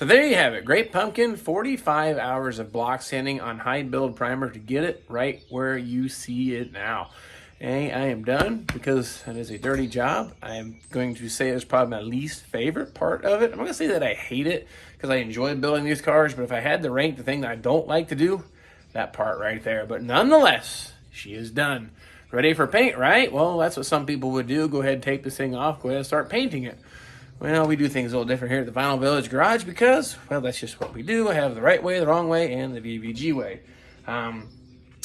So there you have it. Great Pumpkin, 45 hours of block sanding on high build primer to get it right where you see it now. And I am done because it is a dirty job. I am going to say it's probably my least favorite part of it. I'm not going to say that I hate it because I enjoy building these cars, but if I had to rank the thing that I don't like to do, that part right there. But nonetheless, she is done. Ready for paint, right? Well, that's what some people would do. Go ahead and take this thing off. Go ahead and start painting it. Well, we do things a little different here at the Vinyl Village Garage because, well, that's just what we do. I have the right way, the wrong way, and the VVG way.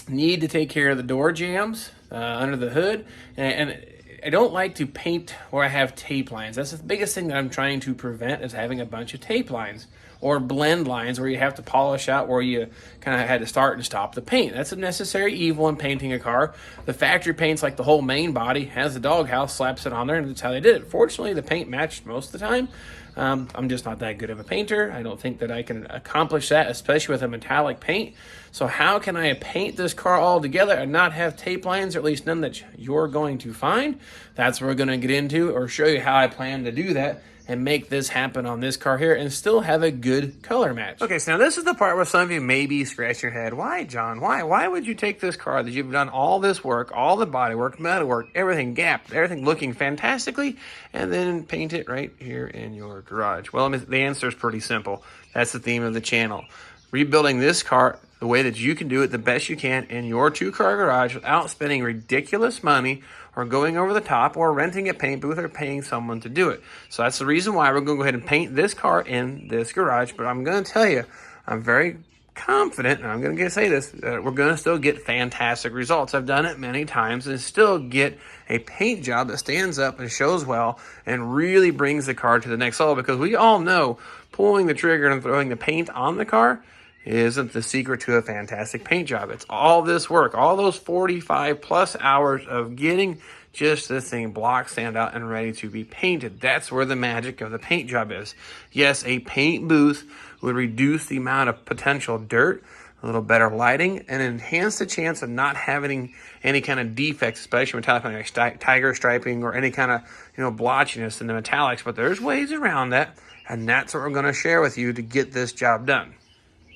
Need to take care of the door jambs under the hood, and I don't like to paint where I have tape lines. That's the biggest thing that I'm trying to prevent, is having a bunch of tape lines or blend lines where you have to polish out where you kind of had to start and stop the paint. That's a necessary evil in painting a car. The factory paints like the whole main body, has the doghouse, slaps it on there, and that's how they did it. Fortunately, the paint matched most of the time. I'm just not that good of a painter. I don't think that I can accomplish that, especially with a metallic paint. So how can I paint this car all together and not have tape lines, or at least none that you're going to find? That's what we're going to get into, or show you how I plan to do that and make this happen on this car here and still have a good color match. Okay, so now this is the part where some of you may be scratching your head. Why, John? Why would you take this car that you've done all this work, all the body work, metal work, everything gapped, everything looking fantastically, and then paint it right here in your garage? Well, the answer is pretty simple. That's the theme of the channel. Rebuilding this car the way that you can do it the best you can in your two-car garage without spending ridiculous money or going over the top or renting a paint booth or paying someone to do it. So that's the reason why we're going to go ahead and paint this car in this garage. But I'm going to tell you, I'm very confident, and I'm going to say this, that we're going to still get fantastic results. I've done it many times and still get a paint job that stands up and shows well and really brings the car to the next level, because we all know pulling the trigger and throwing the paint on the car isn't the secret to a fantastic paint job. It's all this work, all those 45 plus hours of getting just this thing block sand out and ready to be painted. That's where the magic of the paint job is. Yes, a paint booth would reduce the amount of potential dirt, a little better lighting, and enhance the chance of not having any kind of defects, especially metallic, like tiger striping or any kind of blotchiness in the metallics. But there's ways around that, and that's what we're going to share with you to get this job done.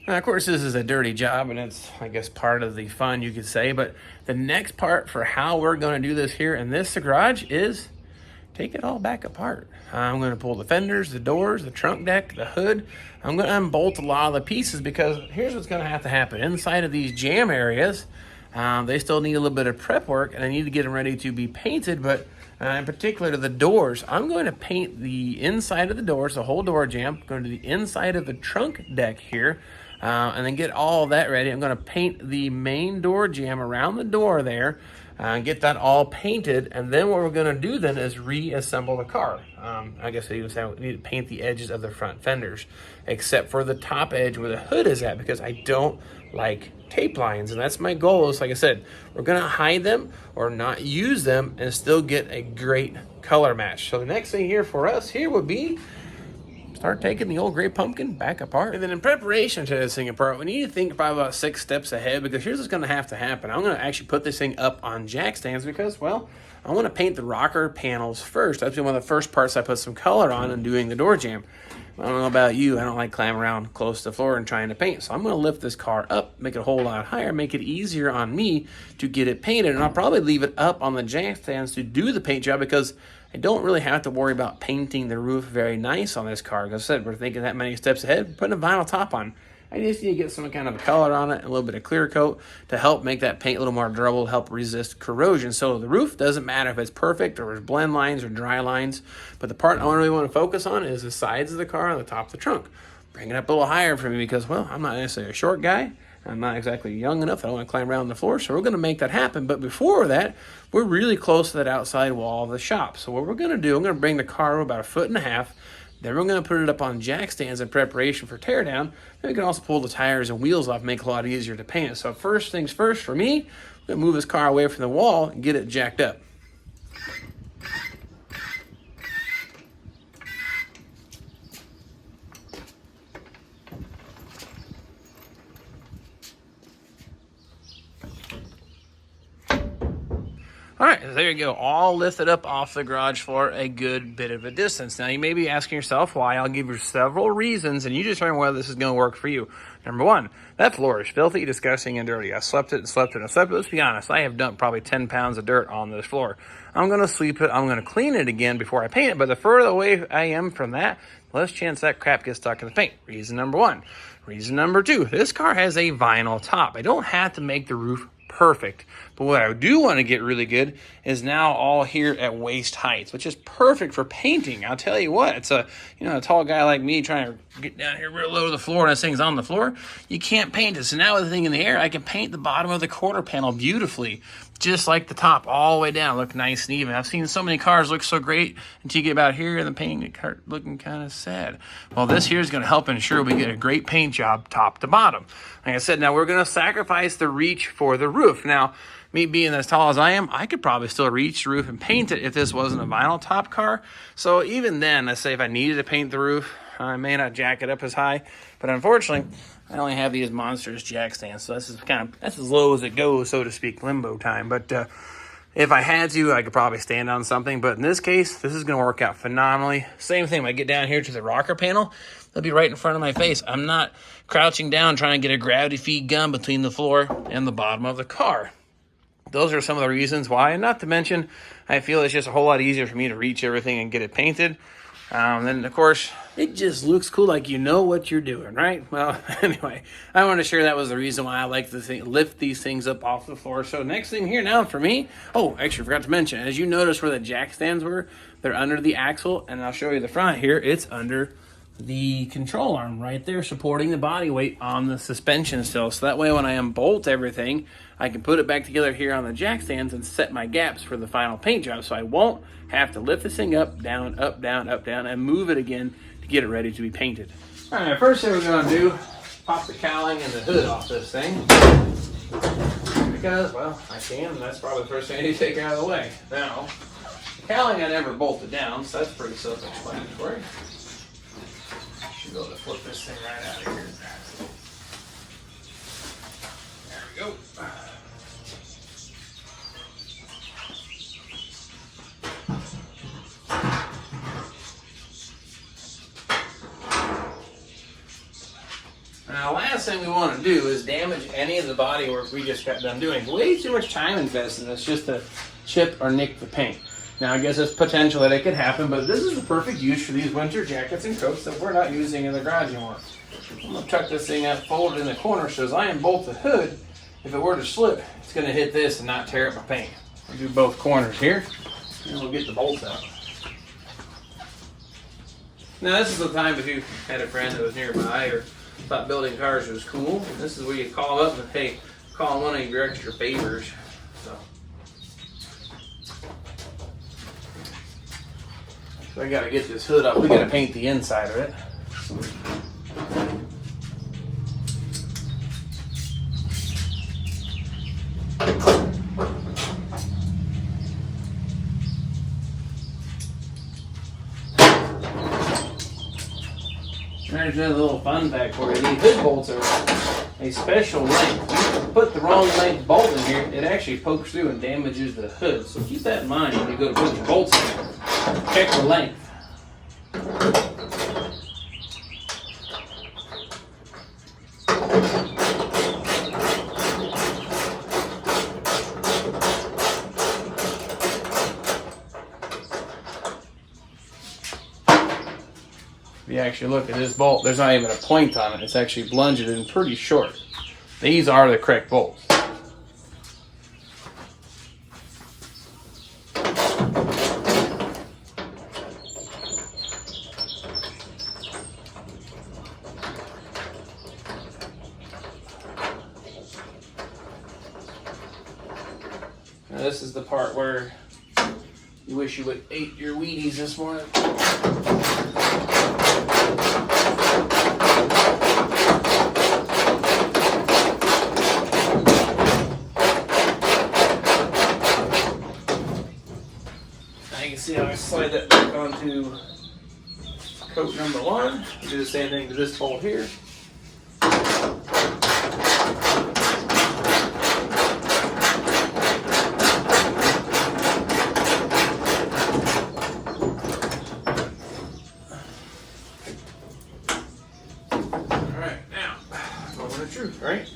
Now, of course, this is a dirty job, and it's, I guess, part of the fun, you could say. But the next part for how we're going to do this here in this garage is take it all back apart. I'm going to pull the fenders, the doors, the trunk deck, the hood. I'm going to unbolt a lot of the pieces, because here's what's going to have to happen. Inside of these jam areas, they still need a little bit of prep work, and I need to get them ready to be painted. But in particular to the doors, I'm going to paint the inside of the doors, the whole door jamb, going to the inside of the trunk deck here. And then get all of that ready. I'm going to paint the main door jamb around the door there, get that all painted, and then what we're going to do then is reassemble the car. I guess I even say we need to paint the edges of the front fenders, except for the top edge where the hood is at, because I don't like tape lines, and that's my goal. Is, like I said, we're going to hide them or not use them and still get a great color match. So the next thing here for us here would be start taking the old gray pumpkin back apart. And then in preparation to this thing apart, we need to think probably about 6 steps ahead, because here's what's going to have to happen. I'm going to actually put this thing up on jack stands because, well, I want to paint the rocker panels first. That's been one of the first parts I put some color on and doing the door jamb. I don't know about you, I don't like climbing around close to the floor and trying to paint. So I'm going to lift this car up, make it a whole lot higher, make it easier on me to get it painted. And I'll probably leave it up on the jack stands to do the paint job, because I don't really have to worry about painting the roof very nice on this car. Like I said, we're thinking that many steps ahead, putting a vinyl top on. I just need to get some kind of color on it, a little bit of clear coat to help make that paint a little more durable, help resist corrosion. So the roof doesn't matter if it's perfect or there's blend lines or dry lines, but the part I really want to focus on is the sides of the car and the top of the trunk. Bring it up a little higher for me, because, well, I'm not necessarily a short guy. I'm not exactly young enough. I don't want to climb around the floor, so we're going to make that happen. But before that, we're really close to that outside wall of the shop. So what we're going to do, I'm going to bring the car about 1.5 feet. Then we're going to put it up on jack stands in preparation for teardown. Then we can also pull the tires and wheels off, make it a lot easier to paint it. So first things first for me, I'm going to move this car away from the wall and get it jacked up. All right, so there you go, all lifted up off the garage floor a good bit of a distance. Now, you may be asking yourself why. I'll give you several reasons, and you determine whether this is going to work for you. Number one, that floor is filthy, disgusting, and dirty. I slept it and slept it and slept it. Let's be honest, I have dumped probably 10 pounds of dirt on this floor. I'm going to sweep it. I'm going to clean it again before I paint it, but the further away I am from that, the less chance that crap gets stuck in the paint. Reason number one. Reason number two, this car has a vinyl top. I don't have to make the roof perfect, but what I do want to get really good is now all here at waist height, which is perfect for painting. I'll tell you what, it's a tall guy like me trying to get down here real low to the floor and this thing's on the floor. You can't paint it. So now with the thing in the air, I can paint the bottom of the quarter panel beautifully, just like the top all the way down, look nice and even. I've seen so many cars look so great until you get about here and the paint looking kind of sad. Well, this here is going to help ensure we get a great paint job top to bottom. Like I said, now we're going to sacrifice the reach for the roof. Now, me being as tall as I am, I could probably still reach the roof and paint it if this wasn't a vinyl top car. So even then, let's say if I needed to paint the roof, I may not jack it up as high, but unfortunately, I only have these monstrous jack stands, so that's as low as it goes, so to speak, limbo time. But if I had to, I could probably stand on something. But in this case, this is going to work out phenomenally. Same thing, when I get down here to the rocker panel, they'll be right in front of my face. I'm not crouching down trying to get a gravity feed gun between the floor and the bottom of the car. Those are some of the reasons why, and not to mention, I feel it's just a whole lot easier for me to reach everything and get it painted. Then, of course, it just looks cool, like you know what you're doing, right? Well, anyway, I want to share that was the reason why I like to lift these things up off the floor. So next thing here now for me, oh, actually forgot to mention, as you notice where the jack stands were, they're under the axle, and I'll show you the front here. It's under the control arm right there, supporting the body weight on the suspension still. So that way when I unbolt everything, I can put it back together here on the jack stands and set my gaps for the final paint job. So I won't have to lift this thing up, down, up, down, up, down, and move it again to get it ready to be painted. All right, first thing we're going to do, pop the cowling and the hood off this thing. Because, well, I can, and that's probably the first thing I need to take out of the way. Now, the cowling I never bolted down, so that's pretty self-explanatory. Should be able to flip this thing right out of here. There we go. Now, last thing we want to do is damage any of the body work we just got done doing. Way too much time invested in this just to chip or nick the paint. Now, I guess there's potential that it could happen, but this is the perfect use for these winter jackets and coats that we're not using in the garage anymore. I'm going to tuck this thing up, fold it in the corner, so as I unbolt the hood, if it were to slip, it's going to hit this and not tear up my paint. We'll do both corners here, and we'll get the bolts out. Now, this is the time if you had a friend that was nearby or thought building cars was cool. This is where you call up and, hey, call one of your extra favors. So I gotta get this hood up. We gotta paint the inside of it. There's another little fun fact for you. These hood bolts are a special length. If you put the wrong length bolt in here, it actually pokes through and damages the hood. So keep that in mind when you go to put your bolts in. Check the length. If you actually look at this bolt, there's not even a point on it. It's actually blunged and pretty short. These are the correct bolts. Now this is the part where you wish you would ate your Wheaties this morning. Now you can see how I slide that back onto coat number one. Do the same thing to this bolt here. right, now, moment of truth, right?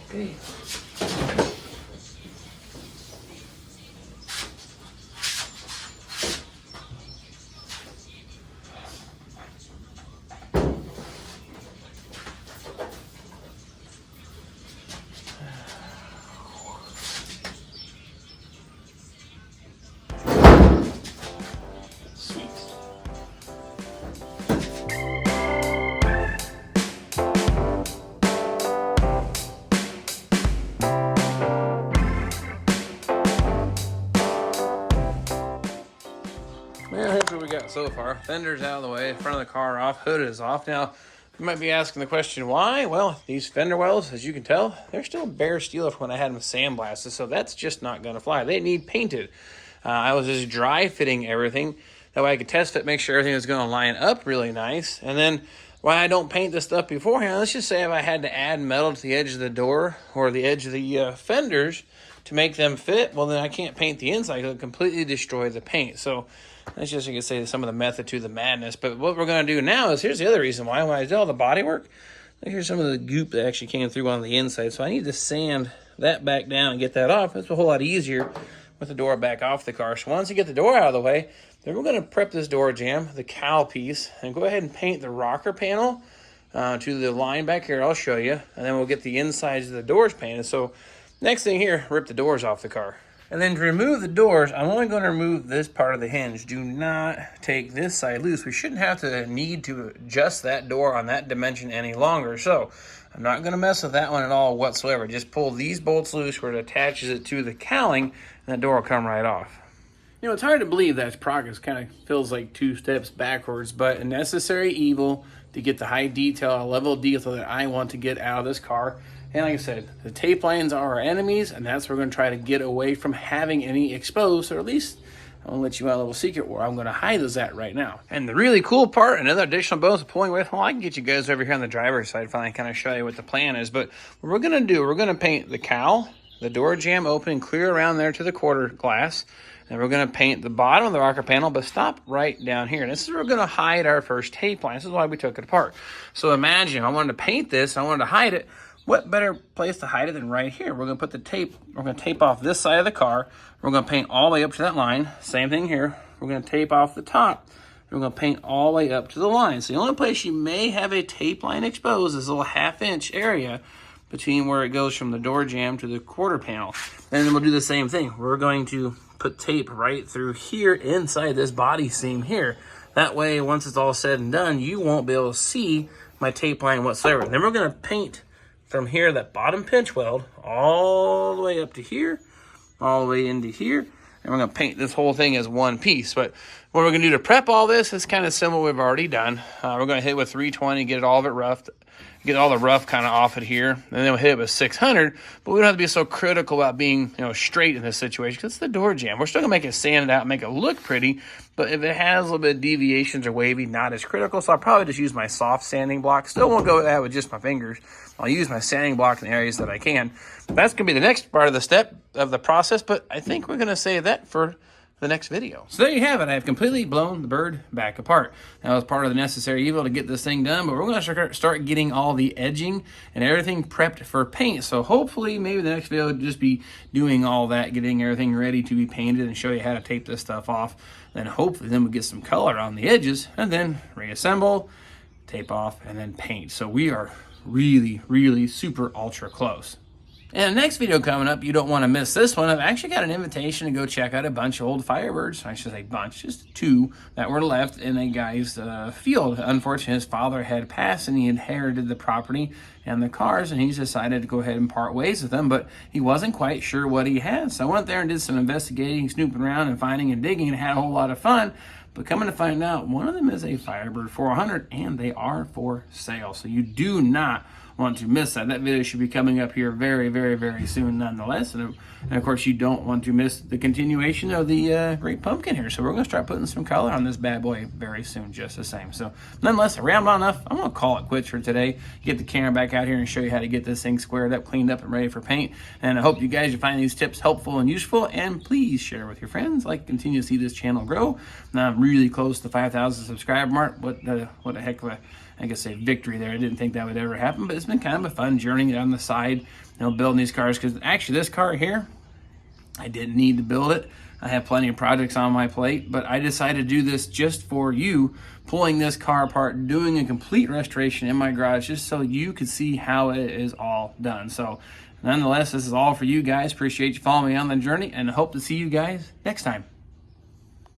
Okay. Well, here's what we got so far. Fender's out of the way, front of the car off, hood is off. Now, you might be asking the question, why? Well, these fender wells, as you can tell, they're still bare steel from when I had them sandblasted, so that's just not going to fly. They need painted. I was just dry fitting everything. That way I could test fit, make sure everything is going to line up really nice. And then, why I don't paint this stuff beforehand, let's just say if I had to add metal to the edge of the door or the edge of the fenders to make them fit, well, then I can't paint the inside. It'll completely destroy the paint. So that's just, you could say, some of the method to the madness. But what we're going to do now is, here's the other reason why. When I did all the body work, here's some of the goop that actually came through on the inside. So I need to sand that back down and get that off. It's a whole lot easier with the door back off the car. So once you get the door out of the way, then we're going to prep this door jamb, the cowl piece, and go ahead and paint the rocker panel to the line back here. I'll show you. And then we'll get the insides of the doors painted. So next thing here, rip the doors off the car. And then to remove the doors, I'm only going to remove this part of the hinge. Do not take this side loose. We shouldn't have to need to adjust that door on that dimension any longer. So I'm not going to mess with that one at all whatsoever. Just pull these bolts loose where it attaches it to the cowling, and the door will come right off. You know, it's hard to believe that progress kind of feels like 2 steps backwards, but a necessary evil to get the high detail, level of detail that I want to get out of this car. And like I said, the tape lines are our enemies, and that's where we're going to try to get away from having any exposed, or at least I'm going to let you out a little secret where I'm going to hide those at right now. And the really cool part, another additional bonus of pulling with, well, I can get you guys over here on the driver's side, finally kind of show you what the plan is. But what we're going to do, we're going to paint the cowl, the door jamb opening clear around there to the quarter glass. And we're going to paint the bottom of the rocker panel, but stop right down here. And this is where we're going to hide our first tape line. This is why we took it apart. So imagine if I wanted to paint this, I wanted to hide it. What better place to hide it than right here? We're going to put the tape, we're going to tape off this side of the car. We're going to paint all the way up to that line. Same thing here. We're going to tape off the top. We're going to paint all the way up to the line. So the only place you may have a tape line exposed is a little 1/2 inch area between where it goes from the door jamb to the quarter panel. And then we'll do the same thing. We're going to put tape right through here inside this body seam here. That way, once it's all said and done, you won't be able to see my tape line whatsoever. And then we're going to paint from here, that bottom pinch weld, all the way up to here, all the way into here. And we're going to paint this whole thing as one piece. But what we're going to do to prep all this is kind of similar we've already done. We're going to hit with 320, get all of it roughed, get all the rough kind of off it here, and then we'll hit it with 600, but we don't have to be so critical about being, straight in this situation, because it's the door jamb. We're still going to make it sanded out, make it look pretty, but if it has a little bit of deviations or wavy, not as critical, so I'll probably just use my soft sanding block. Still won't go with that with just my fingers. I'll use my sanding block in the areas that I can. That's going to be the next part of the step of the process, but I think we're going to save that for the next video. So there you have it. I have completely blown the bird back apart. That was part of the necessary evil to get this thing done, but we're going to start getting all the edging and everything prepped for paint. So hopefully maybe the next video will just be doing all that, getting everything ready to be painted and show you how to tape this stuff off. Then hopefully then we'll get some color on the edges and then reassemble, tape off, and then paint. So we are really, really super ultra close. And the next video coming up, you don't want to miss this one. I've actually got an invitation to go check out a bunch of old Firebirds. I should say bunch, just 2 that were left in a guy's field. Unfortunately, his father had passed and he inherited the property and the cars, and he's decided to go ahead and part ways with them, but he wasn't quite sure what he had. So I went there and did some investigating, snooping around and finding and digging, and had a whole lot of fun. But coming to find out, one of them is a Firebird 400, and they are for sale. So you do not want to miss that. That video should be coming up here very, very, very soon nonetheless. And of course, you don't want to miss the continuation of the Great Pumpkin here. So we're going to start putting some color on this bad boy very soon, just the same. So nonetheless, I rambled enough. I'm going to call it quits for today. Get the camera back out here and show you how to get this thing squared up, cleaned up, and ready for paint. And I hope you guys find these tips helpful and useful. And please share with your friends. Continue to see this channel grow. Now I'm really close to the 5,000 subscriber mark. What a heck of a, I guess, a victory there. I didn't think that would ever happen, but it's been kind of a fun journey on the side, building these cars. Because actually, this car here, I didn't need to build it. I have plenty of projects on my plate, but I decided to do this just for you, pulling this car apart, doing a complete restoration in my garage, just so you could see how it is all done. So nonetheless, this is all for you guys. Appreciate you following me on the journey, and hope to see you guys next time.